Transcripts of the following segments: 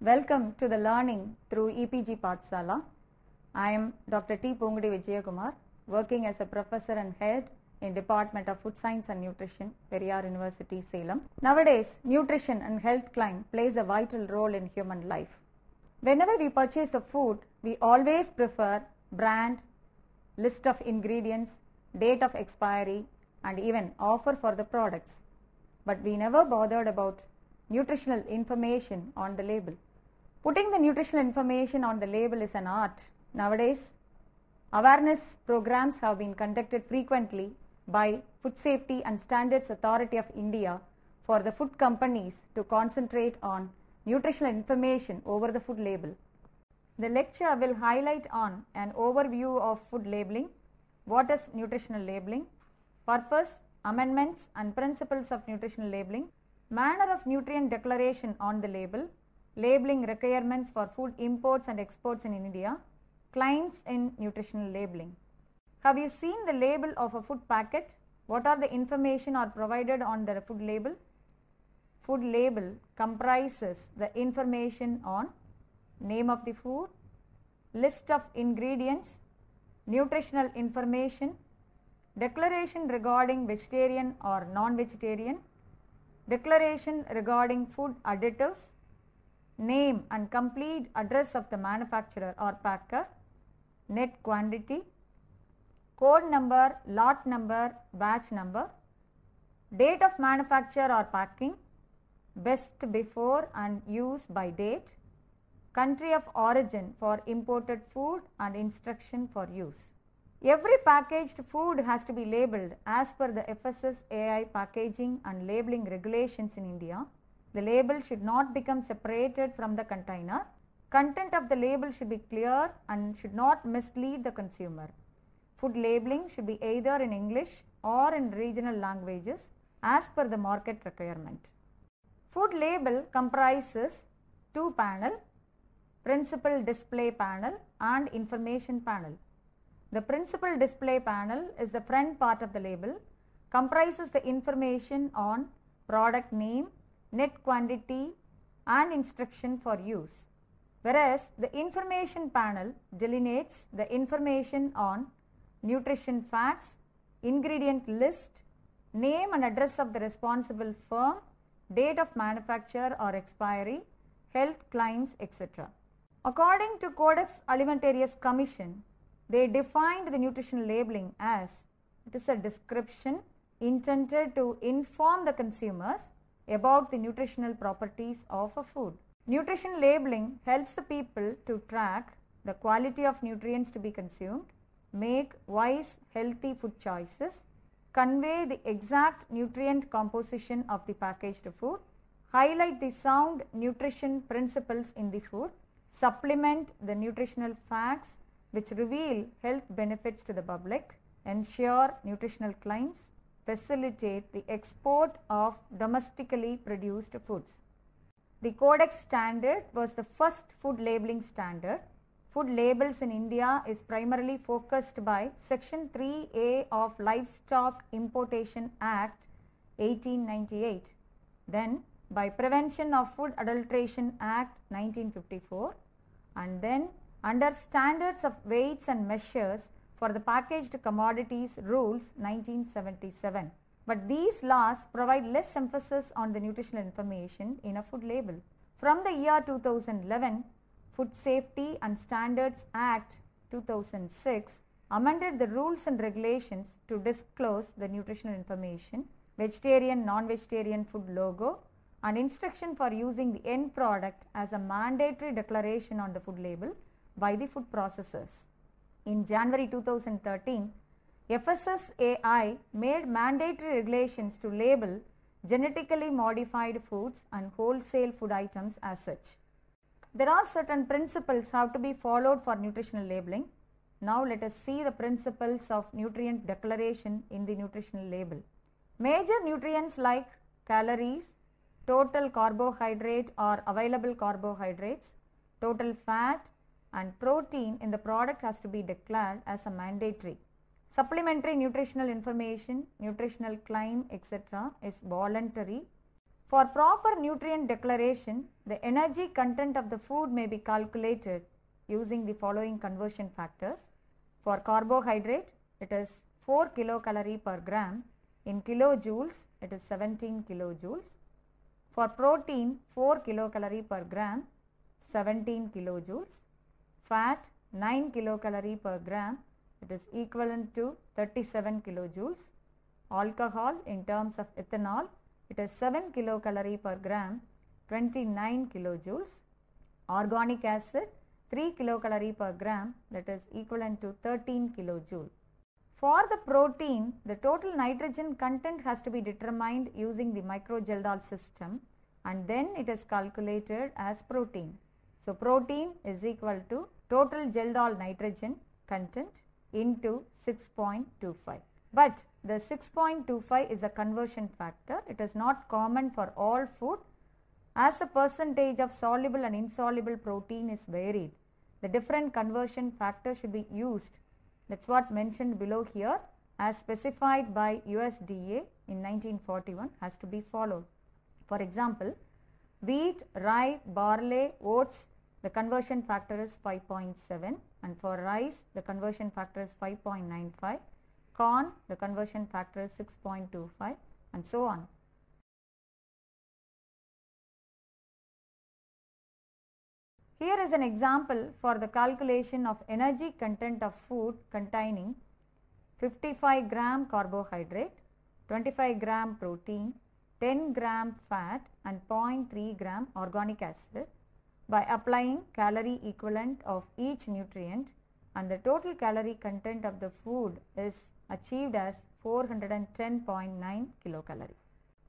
Welcome to the learning through EPG Pathsala. I am Dr. T. Pongudi Vijayakumar, working as a professor and head in Department of Food Science and Nutrition, Periyar University, Salem. Nowadays, nutrition and health climb plays a vital role in human life. Whenever we purchase the food, we always prefer brand, list of ingredients, date of expiry, and even offer for the products. But we never bothered about nutritional information on the label. Putting the nutritional information on the label is an art. Nowadays, awareness programs have been conducted frequently by Food Safety and Standards Authority of India for the food companies to concentrate on nutritional information over the food label. The lecture will highlight on an overview of food labeling, what is nutritional labeling, purpose, amendments and principles of nutritional labeling, manner of nutrient declaration on the label, labeling requirements for food imports and exports in India, claims in nutritional labeling. Have you seen the label of a food packet? What are the information are provided on the food label? Food label comprises the information on name of the food, list of ingredients, nutritional information, declaration regarding vegetarian or non-vegetarian, declaration regarding food additives, name and complete address of the manufacturer or packer, net quantity, code number, lot number, batch number, date of manufacture or packing, best before and use by date, country of origin for imported food and instruction for use. Every packaged food has to be labeled as per the FSSAI packaging and labeling regulations in India. The label should not become separated from the container. Content of the label should be clear and should not mislead the consumer. Food labeling should be either in English or in regional languages as per the market requirement. Food label comprises two panels, principal display panel and information panel. The principal display panel is the front part of the label, comprises the information on product name, net quantity and instruction for use, whereas the information panel delineates the information on nutrition facts, ingredient list, name and address of the responsible firm, date of manufacture or expiry, health claims, etc. According to Codex Alimentarius Commission, they defined the nutritional labeling as it is a description intended to inform the consumers about the nutritional properties of a food. Nutrition labeling helps the people to track the quality of nutrients to be consumed, make wise healthy food choices, convey the exact nutrient composition of the packaged food, highlight the sound nutrition principles in the food, supplement the nutritional facts which reveal health benefits to the public, ensure nutritional claims, facilitate the export of domestically produced foods. The Codex standard was the first food labeling standard. Food labels in India is primarily focused by Section 3A of Livestock Importation Act 1898, then by Prevention of Food Adulteration Act 1954, and then under Standards of Weights and Measures for the Packaged Commodities Rules 1977. But these laws provide less emphasis on the nutritional information in a food label. From the year 2011, Food Safety and Standards Act 2006 amended the rules and regulations to disclose the nutritional information, vegetarian, non-vegetarian food logo, and instruction for using the end product as a mandatory declaration on the food label by the food processors. In January 2013, FSSAI made mandatory regulations to label genetically modified foods and wholesale food items as such. There are certain principles have to be followed for nutritional labeling. Now let us see the principles of nutrient declaration in the nutritional label. Major nutrients like calories, total carbohydrate or available carbohydrates, total fat and protein in the product has to be declared as a mandatory. Supplementary nutritional information, nutritional claim, etc. is voluntary. For proper nutrient declaration, the energy content of the food may be calculated using the following conversion factors. For carbohydrate, it is 4 kilocalorie per gram. In kilojoules, it is 17 kilojoules. For protein, 4 kilocalorie per gram, 17 kilojoules. Fat, 9 kilocalorie per gram, it is equivalent to 37 kilojoules. Alcohol, in terms of ethanol, it is 7 kilocalorie per gram, 29 kilojoules. Organic acid, 3 kilocalorie per gram, that is equivalent to 13 kilojoule. For the protein, the total nitrogen content has to be determined using the microgeldal system, and then it is calculated as protein. So protein is equal to total geldal nitrogen content into 6.25. But the 6.25 is a conversion factor. It is not common for all food. As the percentage of soluble and insoluble protein is varied, the different conversion factors should be used. That's what mentioned below here, as specified by USDA in 1941, has to be followed. For example, wheat, rye, barley, oats, the conversion factor is 5.7, and for rice the conversion factor is 5.95. Corn, the conversion factor is 6.25, and so on. Here is an example for the calculation of energy content of food containing 55 gram carbohydrate, 25 gram protein, 10 gram fat and 0.3 gram organic acid by applying calorie equivalent of each nutrient, and the total calorie content of the food is achieved as 410.9 kilocalorie.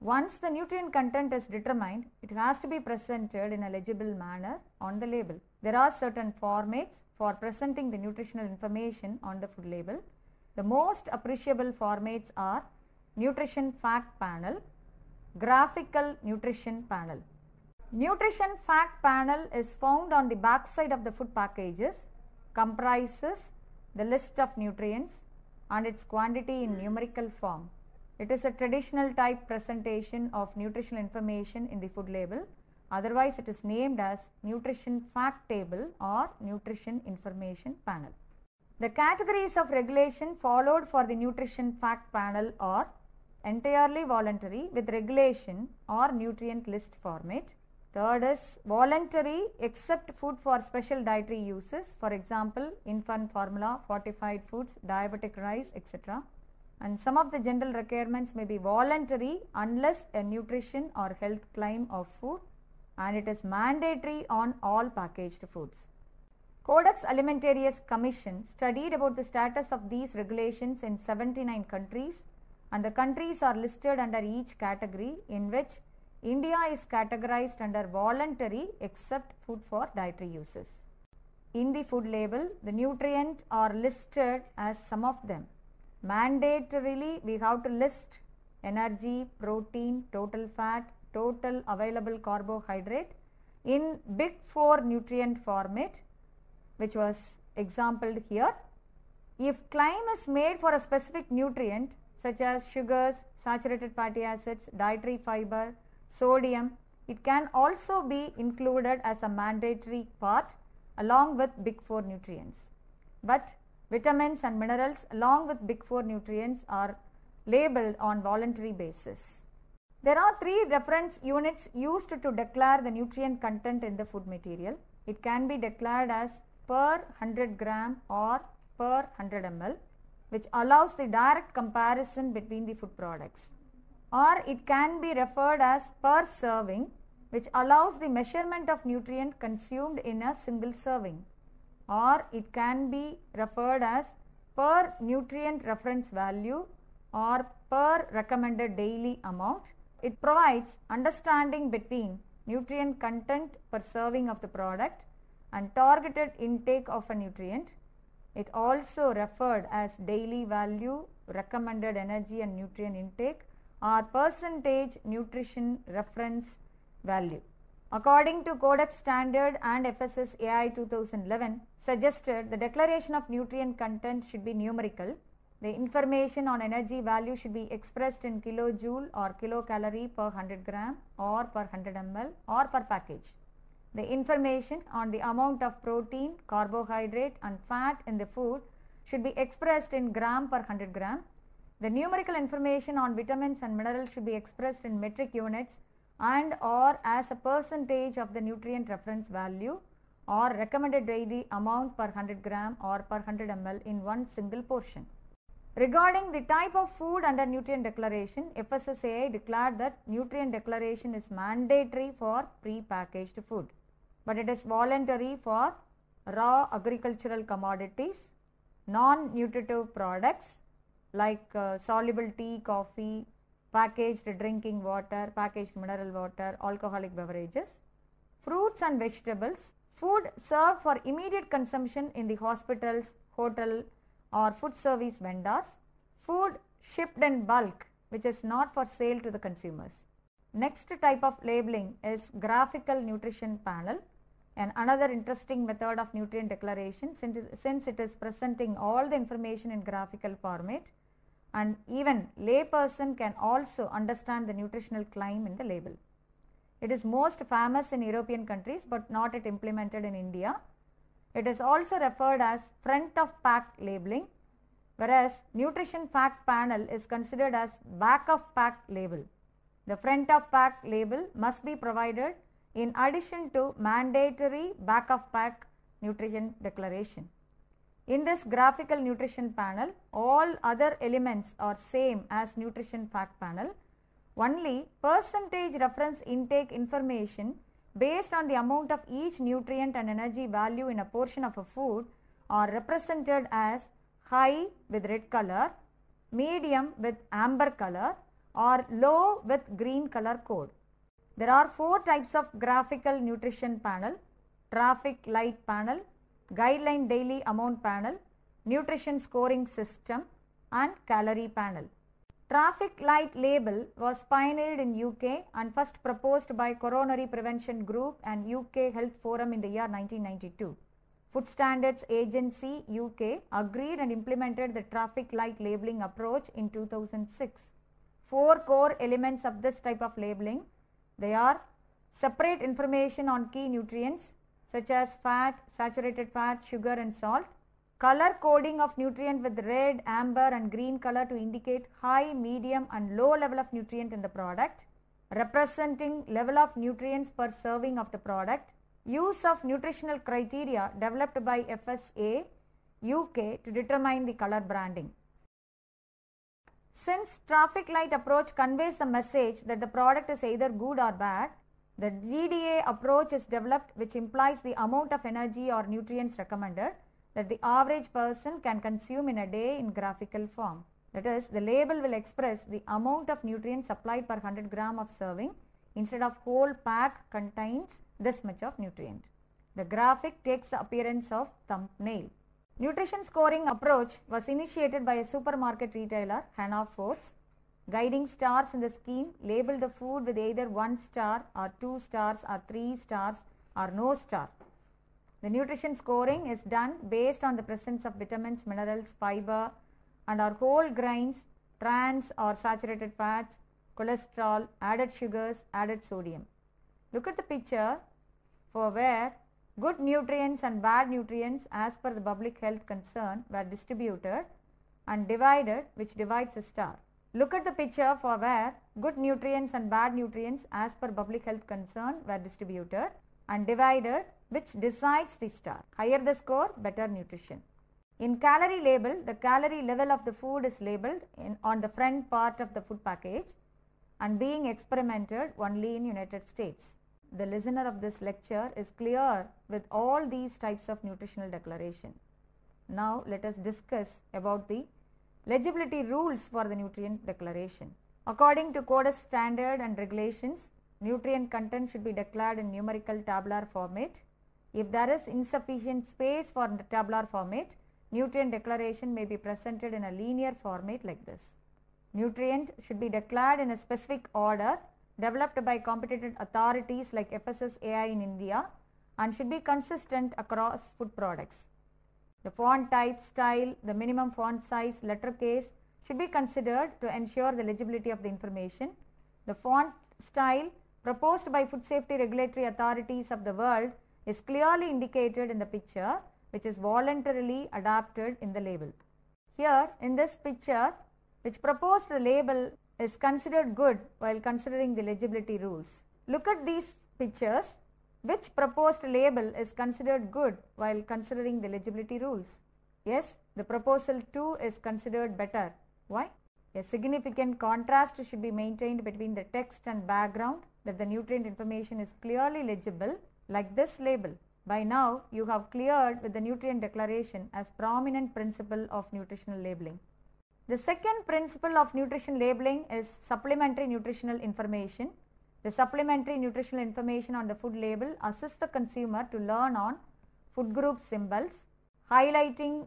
Once the nutrient content is determined, it has to be presented in a legible manner on the label. There are certain formats for presenting the nutritional information on the food label. The most appreciable formats are nutrition fact panel, graphical nutrition panel. Nutrition fact panel is found on the back side of the food packages, comprises the list of nutrients and its quantity in numerical form. It is a traditional type presentation of nutritional information in the food label. Otherwise, it is named as nutrition fact table or nutrition information panel. The categories of regulation followed for the nutrition fact panel are entirely voluntary with regulation or nutrient list format. Third is voluntary except food for special dietary uses, for example, infant formula, fortified foods, diabetic rice, etc. And some of the general requirements may be voluntary unless a nutrition or health claim of food, and it is mandatory on all packaged foods. Codex Alimentarius Commission studied about the status of these regulations in 79 countries, and the countries are listed under each category, in which India is categorized under voluntary except food for dietary uses. In the food label, the nutrients are listed as some of them. Mandatorily, we have to list energy, protein, total fat, total available carbohydrate in big 4 nutrient format, which was exampled here. If claim is made for a specific nutrient such as sugars, saturated fatty acids, dietary fiber, sodium, it can also be included as a mandatory part along with big 4 nutrients. But vitamins and minerals along with big 4 nutrients are labeled on voluntary basis. There are 3 reference units used to declare the nutrient content in the food material. It can be declared as per 100 gram or per 100 ml, which allows the direct comparison between the food products. Or it can be referred as per serving, which allows the measurement of nutrient consumed in a single serving. Or it can be referred as per nutrient reference value or per recommended daily amount. It provides understanding between nutrient content per serving of the product and targeted intake of a nutrient. It also referred as daily value, recommended energy and nutrient intake, or percentage nutrition reference value. According to Codex Standard and FSS AI 2011 suggested the declaration of nutrient content should be numerical. The information on energy value should be expressed in kilojoule or kilocalorie per 100 gram or per 100 ml or per package. The information on the amount of protein, carbohydrate and fat in the food should be expressed in gram per 100 gram. The numerical information on vitamins and minerals should be expressed in metric units and or as a percentage of the nutrient reference value or recommended daily amount per 100 gram or per 100 ml in one single portion. Regarding the type of food under nutrient declaration, FSSAI declared that nutrient declaration is mandatory for pre-packaged food, but it is voluntary for raw agricultural commodities, non-nutritive products like soluble tea, coffee, packaged drinking water, packaged mineral water, alcoholic beverages, fruits and vegetables, food served for immediate consumption in the hospitals, hotel or food service vendors, food shipped in bulk which is not for sale to the consumers. Next type of labeling is graphical nutrition panel, and another interesting method of nutrient declaration since it is presenting all the information in graphical format, and even layperson can also understand the nutritional claim in the label. It is most famous in European countries but not yet implemented in India. It is also referred as front of pack labeling, whereas nutrition fact panel is considered as back of pack label. The front of pack label must be provided in addition to mandatory back of pack nutrition declaration. In this graphical nutrition panel, all other elements are same as nutrition fact panel. Only percentage reference intake information based on the amount of each nutrient and energy value in a portion of a food are represented as high with red color, medium with amber color or low with green color code. There are 4 types of graphical nutrition panel: traffic light panel, guideline daily amount panel, nutrition scoring system and calorie panel. Traffic light label was pioneered in UK and first proposed by Coronary Prevention Group and UK Health Forum in the year 1992. Food Standards Agency UK agreed and implemented the traffic light labeling approach in 2006. 4 core elements of this type of labeling. They are separate information on key nutrients such as fat, saturated fat, sugar and salt. Color coding of nutrient with red, amber and green color to indicate high, medium and low level of nutrient in the product. Representing level of nutrients per serving of the product. Use of nutritional criteria developed by FSA UK to determine the color branding. Since traffic light approach conveys the message that the product is either good or bad, the GDA approach is developed, which implies the amount of energy or nutrients recommended that the average person can consume in a day in graphical form. That is, the label will express the amount of nutrients supplied per 100 gram of serving instead of whole pack contains this much of nutrient. The graphic takes the appearance of thumbnail. Nutrition scoring approach was initiated by a supermarket retailer, Hannah Foods. Guiding stars in the scheme label the food with either 1 star or 2 stars or 3 stars or no star. The nutrition scoring is done based on the presence of vitamins, minerals, fiber and our whole grains, trans or saturated fats, cholesterol, added sugars, added sodium. Look at the picture for where good nutrients and bad nutrients as per the public health concern were distributed and divided, which divides a star. Look at the picture for where good nutrients and bad nutrients as per public health concern were distributed and divided, which decides the star. Higher the score, better nutrition. In calorie label, the calorie level of the food is labeled on the front part of the food package and being experimented only in United States. The listener of this lecture is clear with all these types of nutritional declaration. Now let us discuss about the legibility rules for the nutrient declaration. According to CODES standard and regulations, nutrient content should be declared in numerical tabular format. If there is insufficient space for the tabular format, nutrient declaration may be presented in a linear format like this. Nutrient should be declared in a specific order developed by competent authorities like FSSAI in India and should be consistent across food products. The font type, style, the minimum font size, letter case should be considered to ensure the legibility of the information. The font style proposed by food safety regulatory authorities of the world is clearly indicated in the picture, which is voluntarily adapted in the label. Here in this picture, which proposed the label is considered good while considering the legibility rules. Look at these pictures. Which proposed label is considered good while considering the legibility rules? Yes, the proposal 2 is considered better. Why? A significant contrast should be maintained between the text and background, that the nutrient information is clearly legible like this label. By now, you have cleared with the nutrient declaration as prominent principle of nutritional labeling. The second principle of nutrition labeling is supplementary nutritional information. The supplementary nutritional information on the food label assists the consumer to learn on food group symbols, highlighting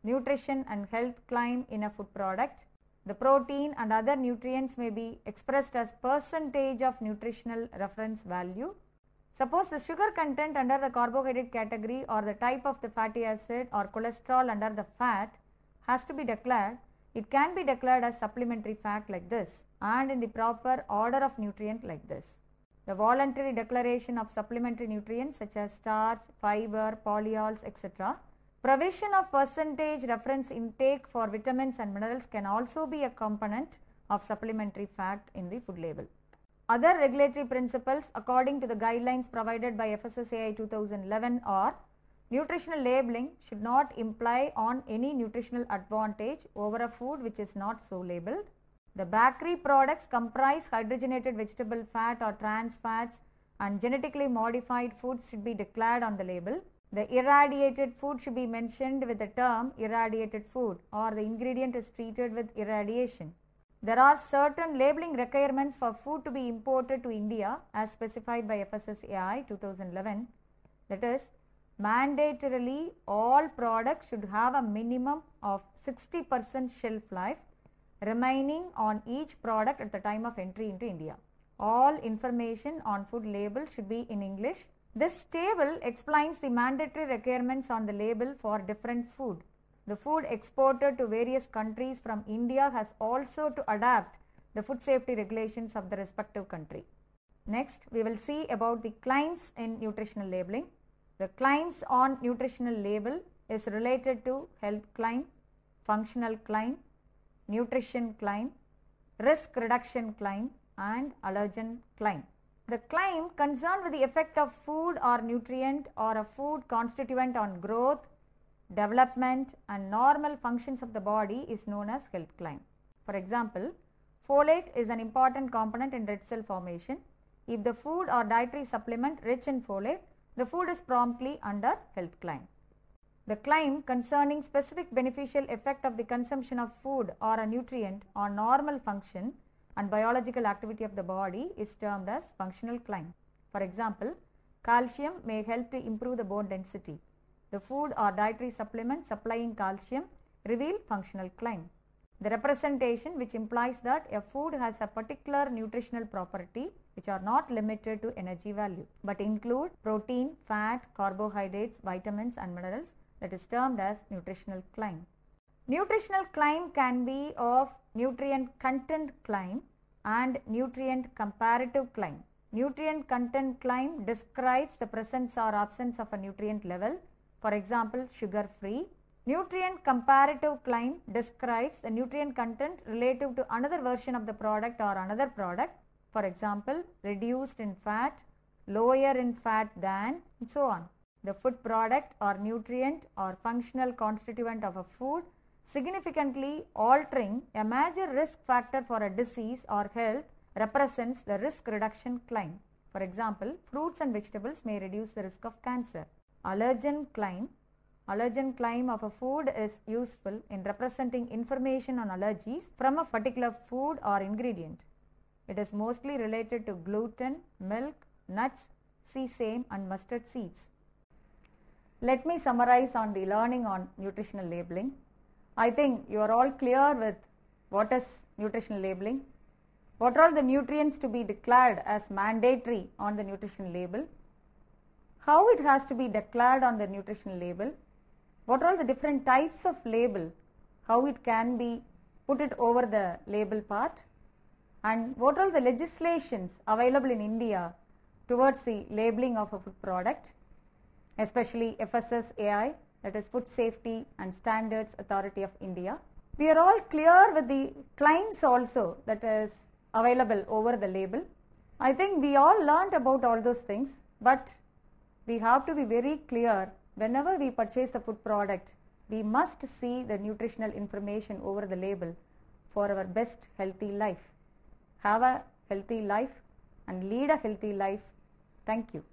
nutrition and health claim in a food product. The protein and other nutrients may be expressed as percentage of nutritional reference value. Suppose the sugar content under the carbohydrate category or the type of the fatty acid or cholesterol under the fat has to be declared. It can be declared as supplementary fact like this and in the proper order of nutrient like this. The voluntary declaration of supplementary nutrients such as starch, fiber, polyols, etc. Provision of percentage reference intake for vitamins and minerals can also be a component of supplementary fact in the food label. Other regulatory principles according to the guidelines provided by FSSAI 2011 are: nutritional labeling should not imply on any nutritional advantage over a food which is not so labeled. The bakery products comprise hydrogenated vegetable fat or trans fats, and genetically modified foods should be declared on the label. The irradiated food should be mentioned with the term irradiated food, or the ingredient is treated with irradiation. There are certain labeling requirements for food to be imported to India as specified by FSSAI 2011. That is, mandatorily all products should have a minimum of 60% shelf life remaining on each product at the time of entry into India. All information on food label should be in English. This table explains the mandatory requirements on the label for different food. The food exported to various countries from India has also to adapt the food safety regulations of the respective country. Next, we will see about the claims in nutritional labeling. The claims on nutritional label is related to health claim, functional claim, nutrition claim, risk reduction claim, and allergen claim. The claim concerned with the effect of food or nutrient or a food constituent on growth, development, and normal functions of the body is known as health claim. For example, folate is an important component in red cell formation. If the food or dietary supplement rich in folate, the food is promptly under health claim. The claim concerning specific beneficial effect of the consumption of food or a nutrient on normal function and biological activity of the body is termed as functional claim. For example, calcium may help to improve the bone density. The food or dietary supplement supplying calcium reveal functional claim. The representation which implies that a food has a particular nutritional property which are not limited to energy value but include protein, fat, carbohydrates, vitamins and minerals, that is termed as nutritional claim. Nutritional claim can be of nutrient content claim and nutrient comparative claim. Nutrient content claim describes the presence or absence of a nutrient level, for example, sugar free. Nutrient comparative claim describes the nutrient content relative to another version of the product or another product, for example, reduced in fat, lower in fat than, and so on. The food product or nutrient or functional constituent of a food significantly altering a major risk factor for a disease or health represents the risk reduction claim. For example, fruits and vegetables may reduce the risk of cancer. Allergen claim of a food is useful in representing information on allergies from a particular food or ingredient. It is mostly related to gluten, milk, nuts, sesame and mustard seeds. Let me summarize on the learning on nutritional labeling. I think you are all clear with what is nutritional labeling, what are all the nutrients to be declared as mandatory on the nutrition label, how it has to be declared on the nutrition label, what are all the different types of label, how it can be put it over the label part, and what are the legislations available in India towards the labeling of a food product, especially FSSAI, that is Food Safety and Standards Authority of India. We are all clear with the claims also that is available over the label. I think we all learned about all those things, but we have to be very clear whenever we purchase the food product, we must see the nutritional information over the label for our best healthy life. Have a healthy life and lead a healthy life. Thank you.